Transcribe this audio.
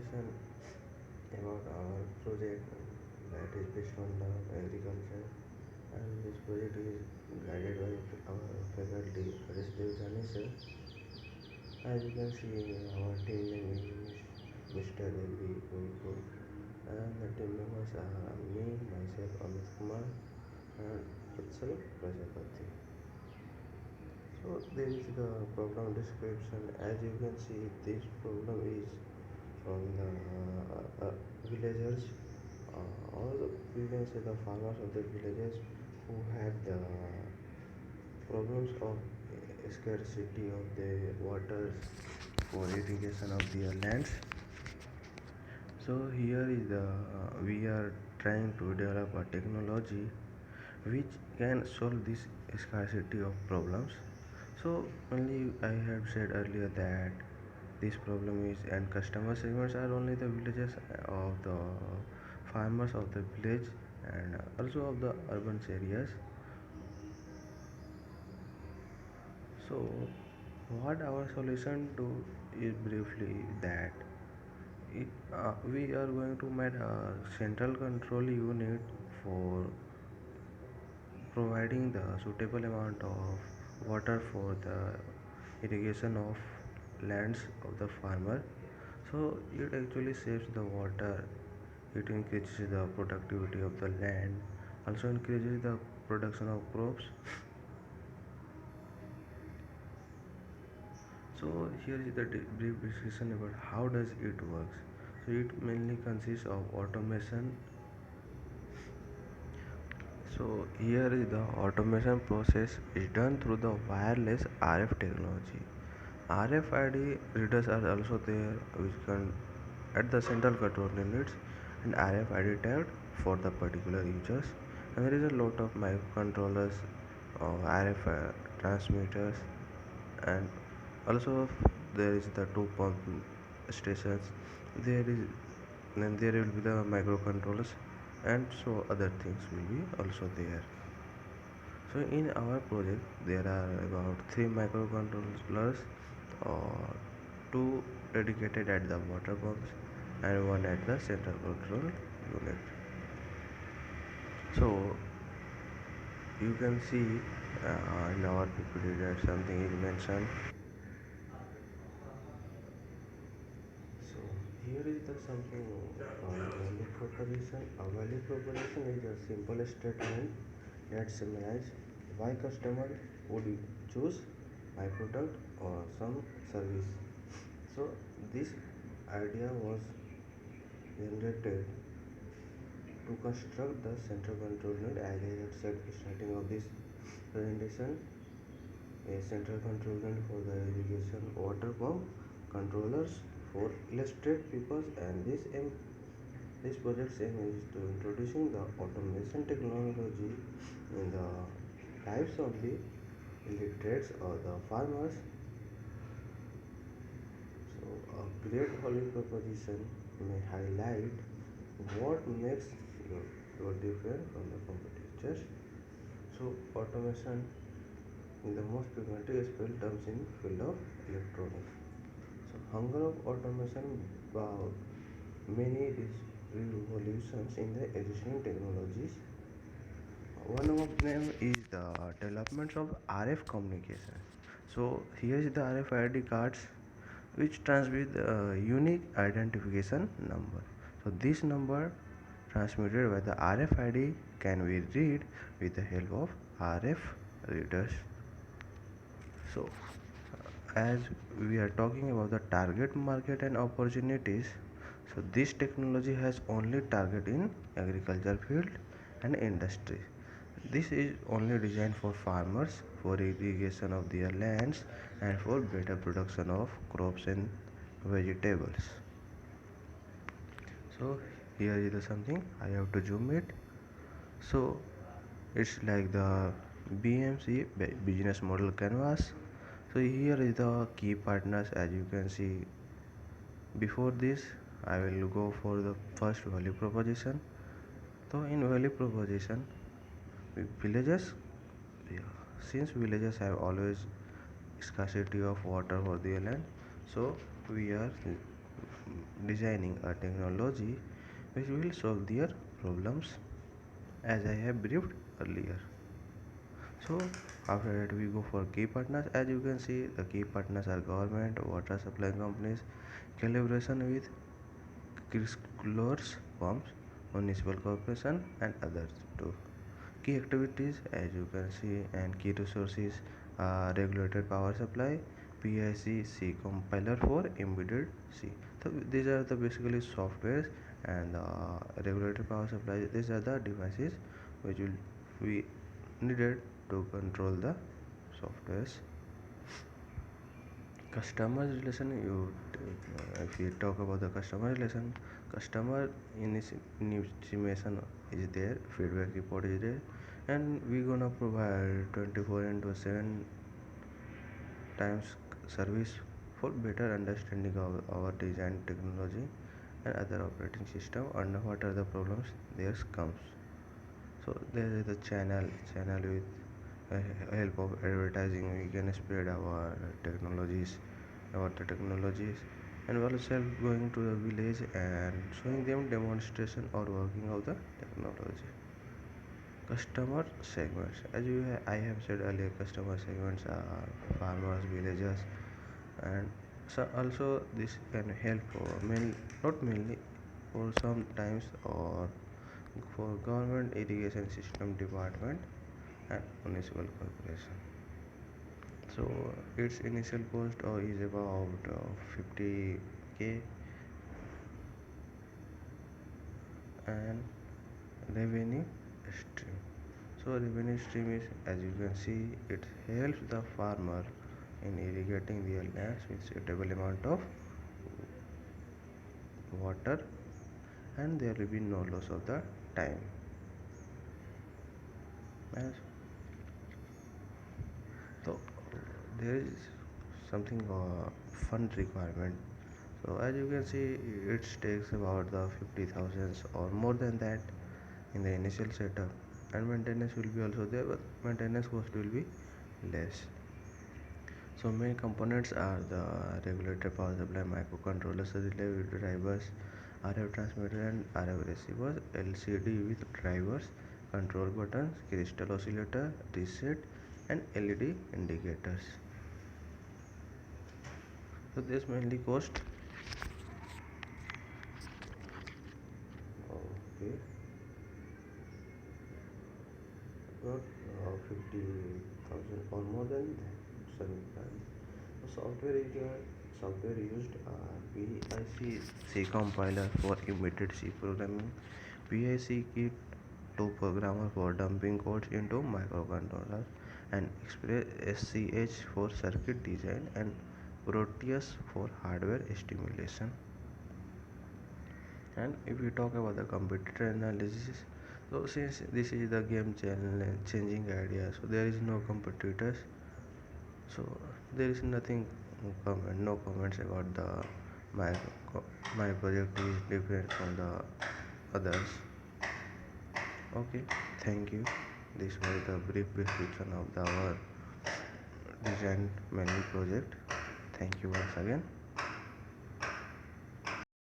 conversation about our project that is based on the agriculture, and this project is guided by our faculty Arishdev Jani sir. As you can see, our team name is Mr. L.V. Gurukul, and the team members are me, myself, Amit Kumar, and Vatsal Prajapati. So there is the program description. As you can see, this program is from the villagers, all the we can say the farmers of the villages who had the problems of scarcity of the waters for irrigation of their lands. So here is the we are trying to develop a technology which can solve this scarcity of problems. So only I have said earlier that this problem is, and customer segments are only the villages of the farmers of the village and also of the urban areas. So what our solution to is briefly that we are going to make a central control unit for providing the suitable amount of water for the irrigation of lands of the farmer. So it actually saves the water, it increases the productivity of the land, also increases the production of crops. So here is the brief discussion about how does it works. So it mainly consists of automation. So here is the automation process is done through the wireless RF technology. RFID readers are also there which can at the central control units, and RFID tagged for the particular users. And there is a lot of microcontrollers, RF transmitters, and also there is the two pump stations. There is then there will be the microcontrollers, and so other things will be also there. So in our project there are about three microcontrollers, or two dedicated at the water pumps and one at the central control unit. So you can see in our PPT that something is mentioned. So here is the something value proposition. A value proposition is a simple statement that summarizes why customer would choose my product or some service. So this idea was generated to construct the central control unit. As I had said starting of this presentation, a central control unit for the irrigation water pump controllers for illustrate purpose, and this project's aim is to introducing the automation technology in the lives of the illiterates or the farmers. So a great value proposition may highlight what makes your different from the competitors. So automation in the most frequently spelled terms in field of electronics. So hunger of automation brought many revolutions in the existing technologies. One of them is the development of RF communication. So here is the RFID cards which transmit a unique identification number. So this number transmitted by the RFID can be read with the help of RF readers. So as we are talking about the target market and opportunities, so this technology has only target in agriculture field and industry. This is only designed for farmers for irrigation of their lands and for better production of crops and vegetables. So here is the something I have to zoom it. So it's like the BMC business model canvas. So here is the key partners. As you can see, before this I will go for the first value proposition. So in value proposition, villages, since villages have always scarcity of water for their land, so we are designing a technology which will solve their problems, as I have briefed earlier. So after that we go for key partners. As you can see, the key partners are government, water supply companies, collaboration with Chrysler's pumps, municipal corporation and others too. Key activities, as you can see, and key resources are regulated power supply, PIC C compiler for embedded C. So these are the basically softwares, and regulated power supply. These are the devices which will be needed to control the softwares. Customer relation, if you talk about the customer relation, customer intimation is there, feedback report is there, and we gonna provide 24 into 7 times service for better understanding of our design technology and other operating system and what are the problems there comes. So there is the channel with help of advertising we can spread our technologies, about the technologies, and we also going to the village and showing them demonstration or working of the technology. Customer segments, as I have said earlier, customer segments are farmers, villagers, and so also this can help for not mainly, for sometimes, or for government irrigation system department and municipal corporation. So its initial cost is about 50k, and revenue stream. So revenue stream is, as you can see, it helps the farmer in irrigating their lands with suitable amount of water, and there will be no loss of the time. As so there is something fund requirement. So as you can see, it takes about the 50,000 or more than that in the initial setup, and maintenance will be also there, but maintenance cost will be less. So main components are the regulator, power supply, microcontrollers, relay drivers, RF transmitter and RF receivers, LCD with drivers, control buttons, crystal oscillator, reset, and LED indicators. So this mainly cost. Okay. Not 50,000 or more than that. The software used PIC C compiler for embedded C programming, PIC kit to programmer for dumping codes into microcontrollers, and Express SCH for circuit design, and Proteus for hardware estimation. And if we talk about the competitor analysis, so since this is the game changing idea, so there is no competitors, so there is nothing no comments about the my my project is different from the others. Okay, thank you. This was the brief description of our design menu project. Thank you once again.